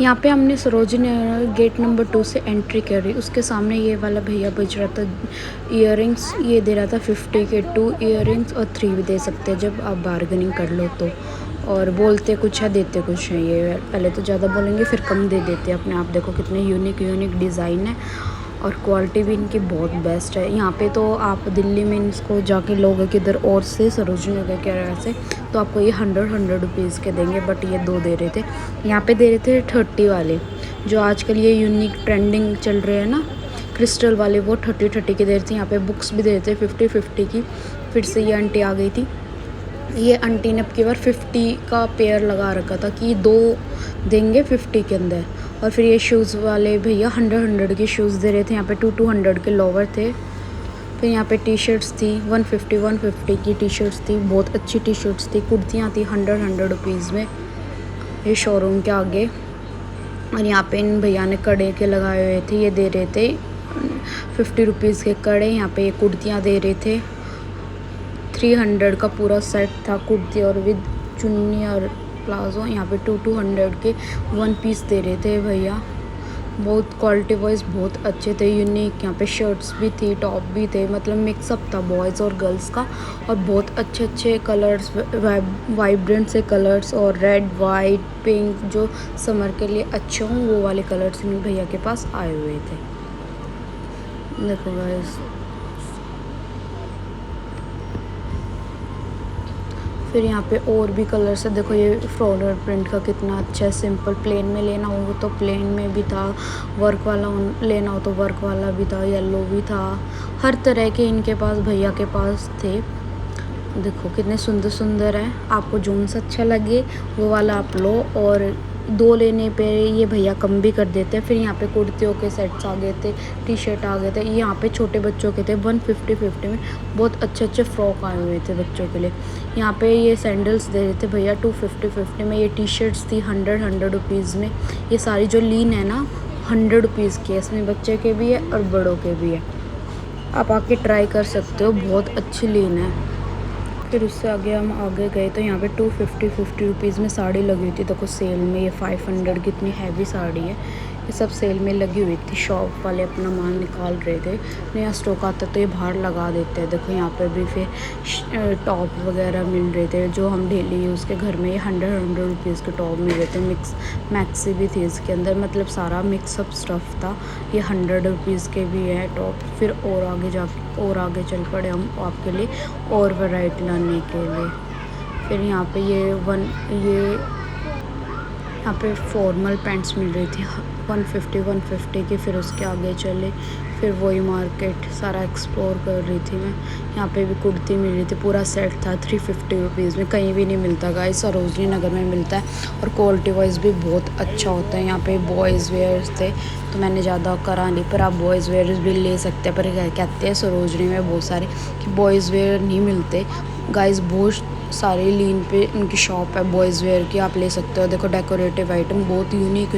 यहाँ पे हमने सरोजिनी गेट नंबर 2 से एंट्री करी। उसके सामने ये वाला भैया बेच रहा था इयररिंग्स। ये दे रहा था 50 के 2 इयररिंग्स और 3 भी दे सकते हैं जब आप बार्गेनिंग कर लो तो। और बोलते कुछ है देते कुछ है। ये पहले तो ज़्यादा बोलेंगे फिर कम दे देते हैं अपने आप। देखो कितने यूनिक डिज़ाइन है और क्वालिटी भी इनकी बहुत बेस्ट है। यहाँ पे तो आप दिल्ली में इसको जाके लोगे किधर और से सरोजिनी नगर के वैसे तो आपको ये 100 रुपीज़ के देंगे, बट ये 2 दे रहे थे। यहाँ पे दे रहे थे 30 वाले, जो आजकल ये यूनिक ट्रेंडिंग चल रहे हैं ना क्रिस्टल वाले, वो 30 के दे रहे थे। यहाँ पे बुक्स भी दे रहे थे 50 की। फिर से ये आंटी आ गई थी। ये आंटी ने अब की बार 50 का पेयर लगा रखा था कि 2 देंगे 50 के अंदर। और फिर ये शूज़ वाले भैया 100 के शूज़ दे रहे थे। यहाँ पे 200 के लोवर थे। फिर यहाँ पे टी शर्ट्स थी 150 की टी शर्ट्स थी। बहुत अच्छी टी शर्ट्स थी। कुर्तियाँ थी 100 रुपीज़ में ये शोरूम के आगे। और यहाँ पे इन भैया ने कड़े के लगाए हुए थे। ये दे रहे थे 50 रुपीज़ के कड़े। यहाँ पे ये कुर्तियाँ दे रहे थे 300 का पूरा सेट था, कुर्ती और विद चुन्नी और प्लाजो। यहाँ पे 200 के 1 पीस दे रहे थे भैया। बहुत क्वालिटी वाइज बहुत अच्छे थे, यूनिक। यहाँ पे शर्ट्स भी थी, टॉप भी थे, मतलब मिक्सअप था बॉयज़ और गर्ल्स का। और बहुत अच्छे कलर्स, वाइब्रेंट से कलर्स और रेड वाइट पिंक जो समर के लिए अच्छे हों वो वाले कलर्स इन भैया के पास आए हुए थे। देखो गाइस, फिर यहाँ पे और भी कलर्स है। देखो ये फ्लोरल प्रिंट का कितना अच्छा है। सिंपल प्लेन में लेना हो तो प्लेन में भी था, वर्क वाला लेना हो तो वर्क वाला भी था, येलो भी था। हर तरह के इनके पास भैया के पास थे। देखो कितने सुंदर है। आपको जोन सा अच्छा लगे वो वाला आप लो, और 2 लेने पे ये भैया कम भी कर देते हैं। फिर यहाँ पे कुर्तियों के सेट्स आ गए थे, टी शर्ट आ गए थे। यहाँ पे छोटे बच्चों के थे 150 में। बहुत अच्छे फ्रॉक आए हुए थे बच्चों के लिए। यहाँ पे ये सैंडल्स दे रहे थे भैया 250 में। ये टी शर्ट्स थी 100 रुपीज़ में। ये सारी जो लीन है ना 100 रुपीज़ की है। इसमें बच्चे के भी है और बड़ों के भी है। आप आके ट्राई कर सकते हो, बहुत अच्छी लीन है। फिर उससे आगे हम आगे गए तो यहाँ पे 250 रुपीज़ में साड़ी लगी हुई थी। देखो सेल में ये 500 की इतनी हैवी साड़ी है। ये सब सेल में लगी हुई थी। शॉप वाले अपना माल निकाल रहे थे। नया स्टॉक आता तो ये बाहर लगा देते हैं। देखो यहाँ पे भी फिर टॉप वगैरह मिल रहे थे जो हम डेली यूज़ के घर में। ये 100 रुपीज़ के टॉप मिल रहे थे। मैक्सी भी थी इसके अंदर, मतलब सारा मिक्सअप स्टफ़ था। ये 100 रुपीज़ के भी है टॉप। फिर और आगे चल पड़े हम आपके लिए और वैरायटी लाने के लिए। फिर यहाँ पे ये यहाँ पे फॉर्मल पैंट्स मिल रही थी 150 की। फिर उसके आगे चले, फिर वही मार्केट सारा एक्सप्लोर कर रही थी मैं। यहाँ पे भी कुर्ती मिल रही थी, पूरा सेट था 350 रुपीज़ में। कहीं भी नहीं मिलता गाइस, सरोजनी नगर में मिलता है और क्वालिटी वाइज भी बहुत अच्छा होता है। यहाँ पे बॉयज़ वेयर्स थे तो मैंने ज़्यादा करा नहीं, पर आप बॉयज़ वेयर्स भी ले सकते हैं। पर कहते हैं सरोजनी में बहुत सारे कि बॉयज़ वेयर नहीं मिलते गाइस। बहुत सारी लीन पे उनकी शॉप है बॉयज़ वेयर की, आप ले सकते हो। देखो डेकोरेटिव आइटम बहुत यूनिक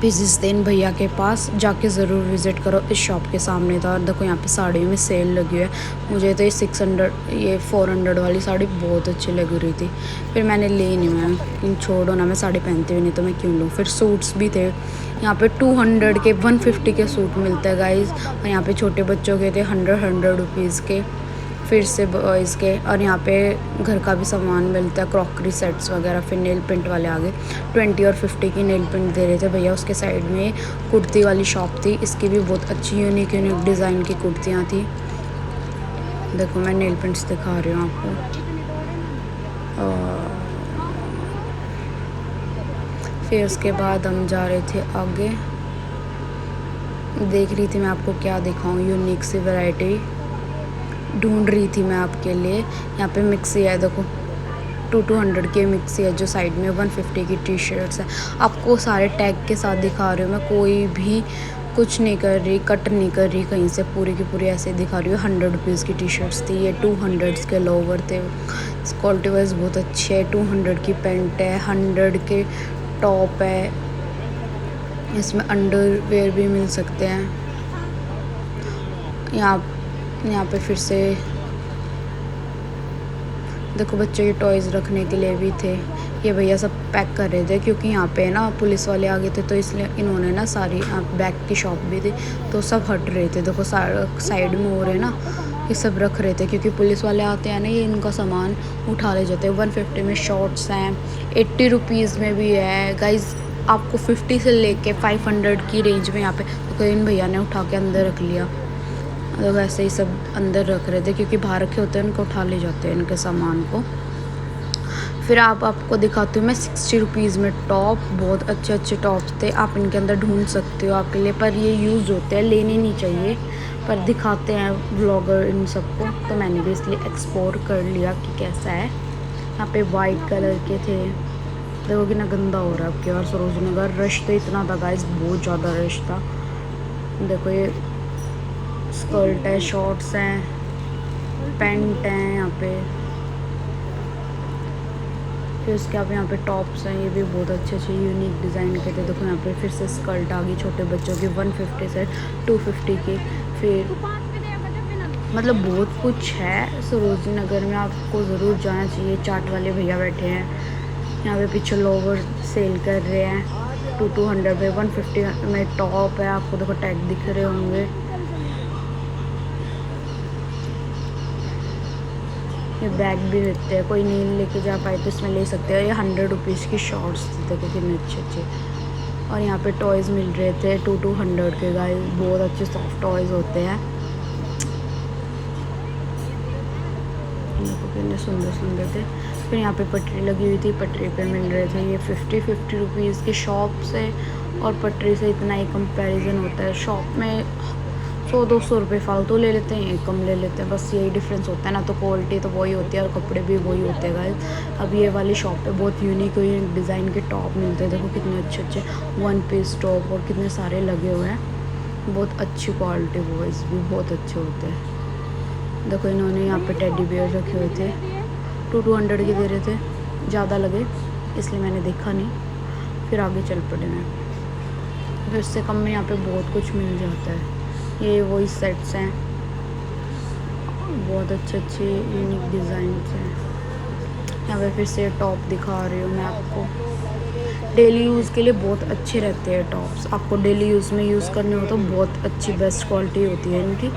पीसेस थे इन भैया के पास। जाके ज़रूर विज़िट करो, इस शॉप के सामने था। और देखो यहाँ पे साड़ियों में सेल लगी हुई है। मुझे तो ये 400 वाली साड़ी बहुत अच्छी लग रही थी। फिर मैंने ली नहीं, मैं छोड़ो ना, मैं साड़ी पहनती हुई नहीं तो मैं क्यों लूँ। फिर सूट्स भी थे यहाँ पे 200 के 150 के सूट मिलते हैं गाइज। और यहाँ पे छोटे बच्चों के थे 100 रुपीज़ के। फिर से बॉयज़ के। और यहाँ पे घर का भी सामान मिलता है, क्रॉकरी सेट्स वगैरह। फिर नेल पेंट वाले आगे 20 और 50 की नेल पेंट दे रहे थे भैया। उसके साइड में कुर्ती वाली शॉप थी, इसकी भी बहुत अच्छी यूनिक डिज़ाइन की कुर्तियाँ थी। देखो मैं नेल पेंट्स दिखा रही हूँ आपको। फिर उसके बाद हम जा रहे थे आगे। देख रही थी मैं आपको क्या दिखाऊँ, यूनिक सी वैरायटी ढूंढ रही थी मैं आपके लिए। यहाँ पे मिक्सी है, देखो 200 की मिक्सी है जो साइड में 150 की टी शर्ट्स है। आपको सारे टैग के साथ दिखा रही हूँ मैं, कोई भी कुछ नहीं कर रही, कट नहीं कर रही कहीं से, पूरी की पूरी ऐसे दिखा रही हूँ। 100 रुपीज़ की टी शर्ट्स थी। ये 200 के लोवर थे, क्वालिटी वाइज बहुत अच्छे है। 200 की पैंट है, 100 के टॉप है। इसमें अंडरवेयर भी मिल सकते हैं। यहाँ पे फिर से देखो बच्चों के टॉयज़ रखने के लिए भी थे। ये भैया सब पैक कर रहे थे क्योंकि यहाँ पे ना पुलिस वाले आ गए थे, तो इसलिए इन्होंने ना सारी बैग की शॉप भी थी तो सब हट रहे थे। देखो साइड में हो रहे ना, ये सब रख रहे थे क्योंकि पुलिस वाले आते हैं ना, ये इनका सामान उठा ले जाते हैं। 150 में शॉर्ट्स हैं, 80 रुपीज़ में भी है गाइज़, आपको 50 से लेके 500 की रेंज में यहाँ पे। तो इन भैया ने उठा के अंदर रख लिया, तो वैसे ही सब अंदर रख रहे थे क्योंकि बाहर रखे होते हैं, उनको उठा ले जाते हैं इनके सामान को। फिर आपको दिखाती हूँ मैं 60 रुपीज़ में टॉप, बहुत अच्छे अच्छे टॉप्स थे, आप इनके अंदर ढूंढ सकते हो आपके लिए, पर ये यूज़ होते हैं, लेने नहीं चाहिए, पर दिखाते हैं व्लॉगर इन सबको, तो मैंने भी इसलिए एक्सप्लोर कर लिया कि कैसा है। यहाँ पे वाइट कलर के थे, देखो कितना गंदा हो रहा है आपके। और सरोजनी नगर रश तो इतना था गाइस, बहुत ज़्यादा रश था। देखो ये स्कर्ट है, शॉर्ट्स हैं, पैंट हैं यहाँ पे, फिर उसके आप यहाँ पे टॉप्स हैं, ये भी बहुत अच्छे अच्छे यूनिक डिज़ाइन के थे। देखो यहाँ पे फिर से स्कर्ट आ गई छोटे बच्चों की 150 से 250 की। फिर मतलब बहुत कुछ है सरोजनी नगर में, आपको ज़रूर जाना चाहिए। चाट वाले भैया बैठे हैं यहाँ पे, पीछे लोवर सेल कर रहे हैं 200 में, 150 में टॉप है, आपको देखो टैग दिख रहे होंगे। ये बैग भी देते हैं, कोई नहीं लेके जा पाए तो इसमें ले सकते हैं। ये 100 रुपीज़ की शॉर्ट्स थी, देखो कितने अच्छे अच्छे। और यहाँ पे टॉयज़ मिल रहे थे 200 के गाइस, बहुत अच्छे सॉफ्ट टॉयज़ होते हैं, देखो कितने सुंदर सुंदर थे। फिर यहाँ पे पटरी लगी हुई थी, पटरी पे मिल रहे थे ये 50 रुपीज़ की शॉप से, और पटरी से इतना ही कंपैरिजन होता है। शॉप में 100-200 रुपये फालतू ले लेते हैं, कम ले लेते हैं, बस यही डिफरेंस होता है ना। तो क्वालिटी तो वही होती है और कपड़े भी वही होते हैं गाइस। अब ये वाली शॉप पे बहुत यूनिक डिज़ाइन के टॉप मिलते हैं, देखो कितने अच्छे अच्छे 1 पीस टॉप, और कितने सारे लगे हुए हैं, बहुत अच्छी क्वालिटी, वॉइस भी बहुत अच्छे होते हैं। देखो इन्होंने यहाँ पे टेडी बियर रखे हुए थे, 200 के दे रहे थे, ज़्यादा लगे इसलिए मैंने देखा नहीं, फिर आगे चल पड़े मैं। फिर इससे कम में यहाँ पे बहुत कुछ मिल जाता है। ये वही सेट्स हैं, बहुत अच्छे अच्छे यूनिक डिज़ाइन हैं। यहाँ पे फिर से टॉप दिखा रही हूँ मैं आपको, डेली यूज़ के लिए बहुत अच्छे रहते हैं टॉप्स। आपको डेली यूज़ में यूज़ करने हो तो बहुत अच्छी बेस्ट क्वालिटी होती है इनकी,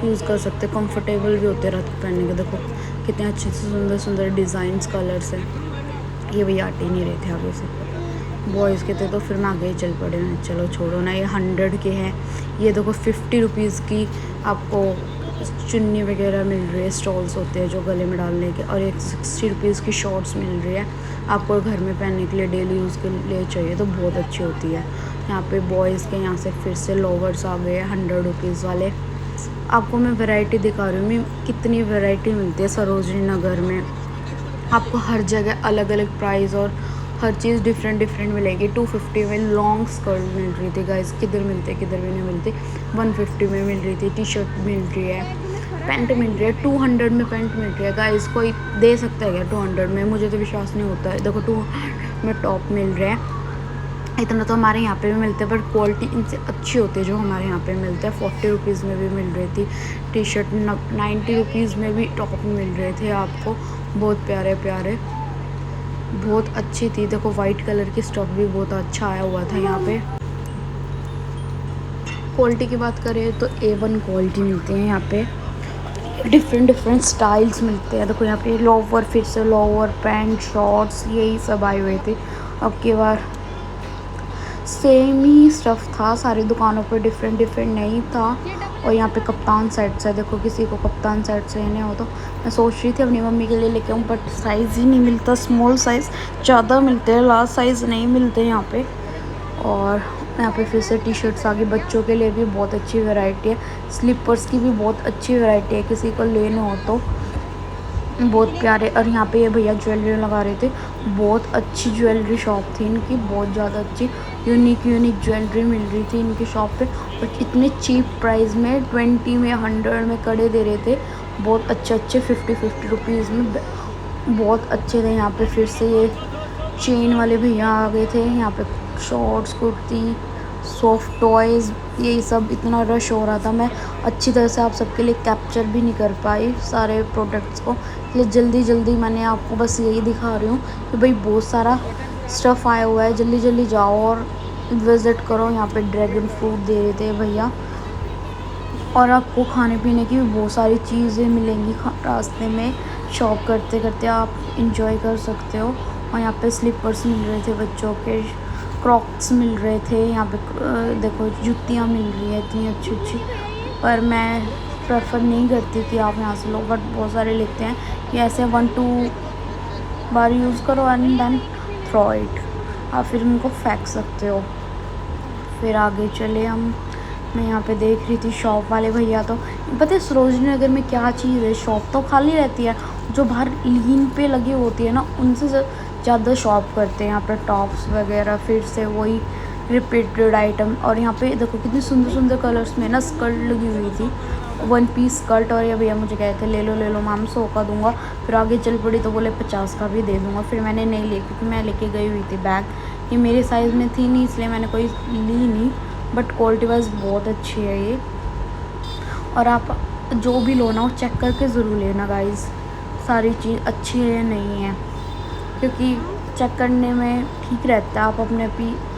यूज़ कर सकते हैं, कंफर्टेबल भी होते हैं रात को पहनने के। देखो कितने अच्छे से सुंदर सुंदर डिज़ाइंस, कलर्स हैं। ये भैया आटे ही नहीं रहे थे आगे से, बॉयज़ के थे तो फिर मैं आगे ही चल पड़े हैं, चलो छोड़ो ना। ये 100 के हैं, ये देखो 50 रुपीज़ की आपको चुन्नी वगैरह मिल रही है, स्टॉल्स होते हैं जो गले में डालने के, और एक 60 रुपीज़ की शॉर्ट्स मिल रही है, आपको घर में पहनने के लिए, डेली यूज़ के लिए चाहिए तो बहुत अच्छी होती है। यहाँ पे बॉयज़ के यहाँ से फिर से लोवर्स आ गए 100 रुपीज़ वाले। आपको मैं वैरायटी दिखा रही हूँ, मैं कितनी वैरायटी मिलती है सरोजनी नगर में, आपको हर जगह अलग अलग प्राइस और हर चीज़ डिफरेंट डिफरेंट मिलेगी। 250 में लॉन्ग स्कर्ट मिल रही थी गाइस, किधर मिलते किधर भी नहीं मिलती। 150 में मिल रही थी, टी शर्ट मिल रही है, पैंट मिल रही है, 200 में पैंट मिल रही है गाइस। कोई दे सकता है क्या 200 में? मुझे तो विश्वास नहीं होता है। देखो 200 में टॉप मिल रहे हैं, इतना तो हमारे यहाँ पे भी मिलते हैं, बट क्वालिटी इनसे अच्छी होती है जो हमारे यहाँ पे मिलते हैं। 40 रुपीज़ में भी मिल रही थी टी शर्ट, 90 रुपीज़ में भी टॉप मिल रहे थे आपको, बहुत प्यारे प्यारे, बहुत अच्छी थी। देखो वाइट कलर की स्टॉक भी बहुत अच्छा आया हुआ था यहाँ पे। क्वालिटी की बात करें तो A1 क्वालिटी मिलती है यहाँ पे, डिफरेंट डिफरेंट स्टाइल्स मिलते हैं। देखो यहाँ पे लोवर, फिर से लोवर, पैंट, शॉर्ट्स, यही सब आए हुए थे। अब की बार सेम ही स्टफ़ था सारी दुकानों पे, डिफरेंट डिफरेंट नहीं था। और यहाँ पे कप्तान सेट्स है, देखो किसी को कप्तान सेट चाहिए हो तो मैं सोच रही थी अपनी मम्मी के लिए लेके आऊँ, बट साइज़ ही नहीं मिलता, स्मॉल साइज़ ज़्यादा मिलते हैं, लार्ज साइज़ नहीं मिलते यहाँ पे। और यहाँ पे फिर से टी शर्ट्स आ गई, बच्चों के लिए भी बहुत अच्छी वैरायटी है, स्लीपर्स की भी बहुत अच्छी वैरायटी है, किसी को लेने हो तो बहुत प्यारे। और यहाँ पे ये भैया ज्वेलरी लगा रहे थे, बहुत अच्छी ज्वेलरी शॉप थी इनकी, बहुत ज़्यादा अच्छी यूनिक ज्वेलरी मिल रही थी इनकी शॉप पे, और इतने चीप प्राइस में 20 में 100 में कड़े दे रहे थे, बहुत अच्छे 50 रुपीज़ में बहुत अच्छे थे। यहाँ पे फिर से ये चेन वाले भैया आ गए थे, यहाँ पे शॉर्ट्स, कुर्ती, सॉफ्ट टॉयज़, यही सब इतना रश हो रहा था, मैं अच्छी तरह से आप सबके लिए कैप्चर भी नहीं कर पाई सारे प्रोडक्ट्स को, इसलिए जल्दी जल्दी मैंने आपको बस यही दिखा रही हूँ कि भाई बहुत सारा स्टफ़ आया हुआ है, जल्दी जल्दी जाओ और विज़िट करो। यहाँ पे ड्रैगन फ्रूट दे रहे थे भैया, और आपको खाने पीने की भी बहुत सारी चीज़ें मिलेंगी रास्ते में, शॉप करते करते आप इंजॉय कर सकते हो। और यहाँ पे स्लीपर्स मिल रहे थे बच्चों के, क्रॉक्स मिल रहे थे, यहाँ पे देखो जूतियाँ मिल रही है इतनी अच्छी अच्छी, पर मैं प्रेफर नहीं करती कि आप यहाँ से लो, बट बहुत सारे लेते हैं कि ऐसे 1-2 बार यूज़ करो एंड देन थ्रो इट, आप फिर उनको फेंक सकते हो। फिर आगे चले हम, मैं यहाँ पे देख रही थी शॉप वाले भैया, तो पता है सरोजनी नगर में क्या चीज़ है, शॉप तो खाली रहती है, जो बाहर लीन पे लगी होती है ना उनसे ज़्यादा शॉप करते हैं यहाँ पे टॉप्स वगैरह, फिर से वही रिपीटेड आइटम। और यहाँ पे देखो कितनी सुंदर सुंदर कलर्स में ना स्कर्ट लगी हुई थी, 1 पीस स्कर्ट, और ये भैया मुझे कहते ले लो मैम 100 का दूंगा, फिर आगे चल पड़ी तो बोले 50 का भी दे दूंगा, फिर मैंने नहीं ली क्योंकि मैं लेके गई हुई थी बैग, ये मेरे साइज़ में थी नहीं इसलिए मैंने कोई ली नहीं, बट क्वालिटी वाइज बहुत अच्छी है ये। और आप जो भी लो ना वो चेक करके ज़रूर लेना गाइस, सारी चीज़ अच्छी है या नहीं है, क्योंकि चेक करने में ठीक रहता है, आप अपने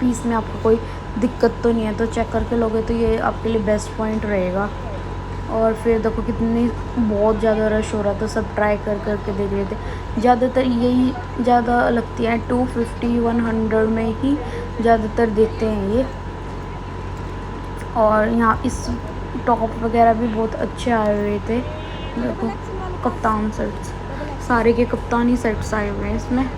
पीस में आपको कोई दिक्कत तो नहीं है, तो चेक करके लोगे तो ये आपके लिए बेस्ट पॉइंट रहेगा। और फिर देखो कितनी बहुत ज़्यादा रश हो रहा था, सब ट्राई कर करके देख रहे थे, ज़्यादातर यही ज़्यादा लगती है 250-100 में ही ज़्यादातर देते हैं ये। और यहाँ इस टॉप वगैरह भी बहुत अच्छे आए हुए थे, देखो कप्तान सेट्स, सारे के कप्तानी सेट्स आए हुए हैं इसमें,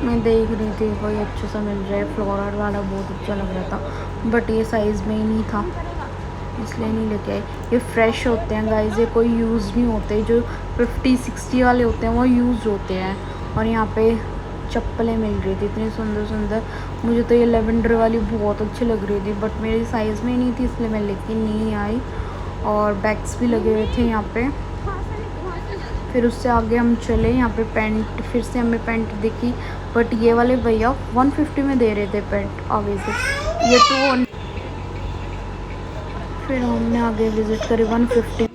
मैं देख रही थी कोई अच्छा सा मिल रहा है, फ्लोरल वाला बहुत अच्छा लग रहा था, बट ये साइज़ में ही नहीं था इसलिए नहीं लेके आए। ये फ्रेश होते हैं गाइस, ये कोई यूज़ नहीं होते, जो 50-60 वाले होते हैं वो यूज़ होते हैं। और यहाँ पे चप्पलें मिल रही थी इतनी सुंदर सुंदर, मुझे तो ये लेवेंडर वाली बहुत अच्छी लग रही थी, बट मेरी साइज़ में नहीं थी इसलिए मैं लेके नहीं आई। और बैग्स भी लगे हुए थे यहाँ पे। फिर उससे आगे हम चले, यहाँ पे पैंट, फिर से हमें पैंट दिखी, बट ये वाले भैया 150 में दे रहे थे पैंट आगे से, ये 200। फिर हमने आगे विज़िट करी 150।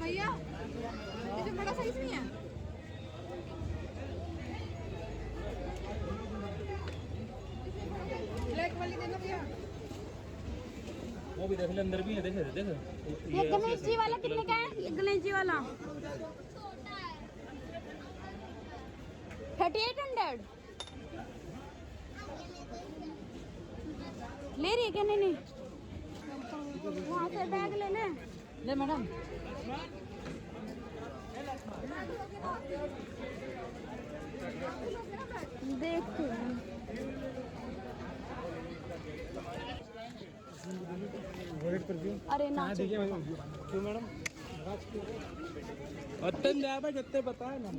भैया इसे बड़ा साइज नहीं है, ब्लैक वाली देना भैया। वो भी देख ले, अंदर भी है, देख देख ये गणेश जी वाला कितने का है? ये गणेश जी वाला 3800 ले रही है क्या? नहीं वहाँ से बैग ले ले मैडम। देखते हैं अरे ना क्यों मैडम अतन जा भाई जत्ते पता है ना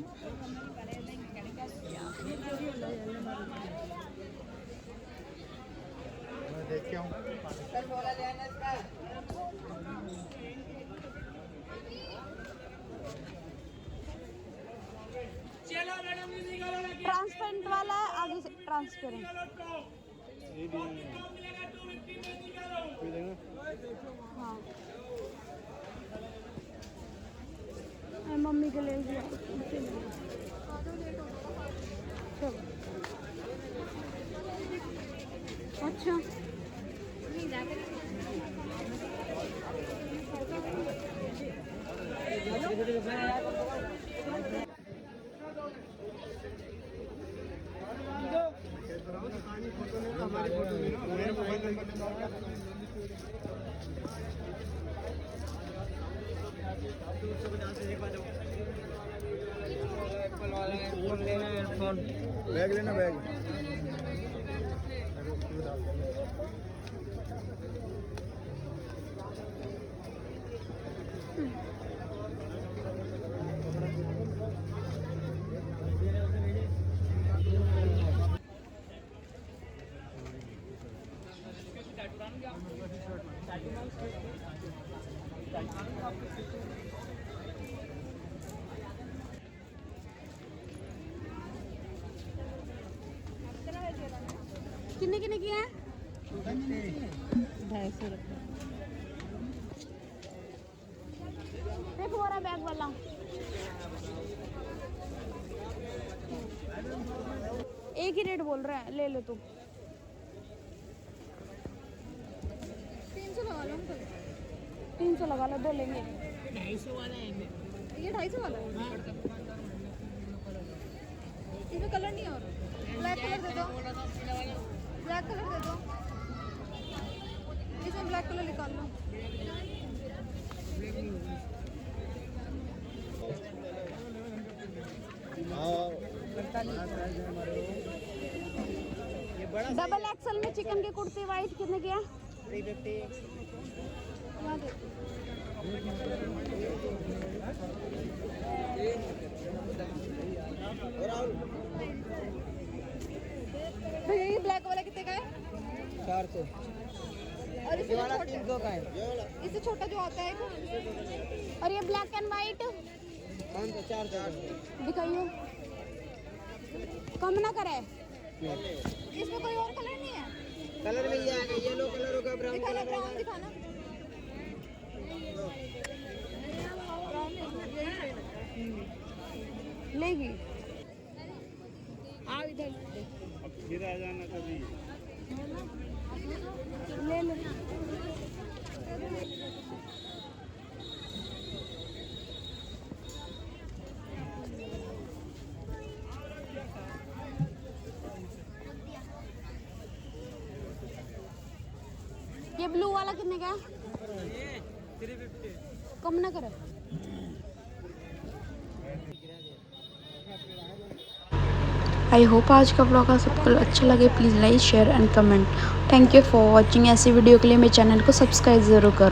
मैं देख के आऊं। ट्रांसपेरेंट वाला है, आगे से ट्रांसपेरेंट। हाँ मम्मी के ले लिया। अच्छा बैग लेना बैग। कितने कितने की है? 250 रुपये। देखो वाला बैग वाला एक ही रेट बोल रहा है, ले लो तू। 300 लगा लो अंकल। 300 लगा लो, 2 लेंगे। 250 वाला है ये 250 वाला है। इसमें कलर नहीं है और ब्लैक कलर दे दो, ब्लैक कलर दे दो, इसमें ब्लैक कलर निकाल लो। डबल एक्सल में चिकन की कुर्ती वाइट कितने की है? 350। यहाँ देखो। भैया ये ब्लैक वाला कितने का है? 400। और इससे छोटा, 300 का है। इससे छोटा जो आता है और ये ब्लैक एंड वाइट 400। दिखाइए, कम ना करे। इसमें कोई और कलर नहीं है? कलर मिल जाएगा, येलो कलर होगा, ब्राउन दिखाना, कलर ब्राउन होगा। दिखाना। लेगी। आओ इधर फिर आ जाना कभी। ले लो। ये ब्लू वाला कितने का है? 350। कम ना करे। आई होप आज का ब्लॉग सबको अच्छा लगे। Please like share and comment. Thank you for watching. ऐसी वीडियो के लिए मेरे चैनल को सब्सक्राइब ज़रूर करो।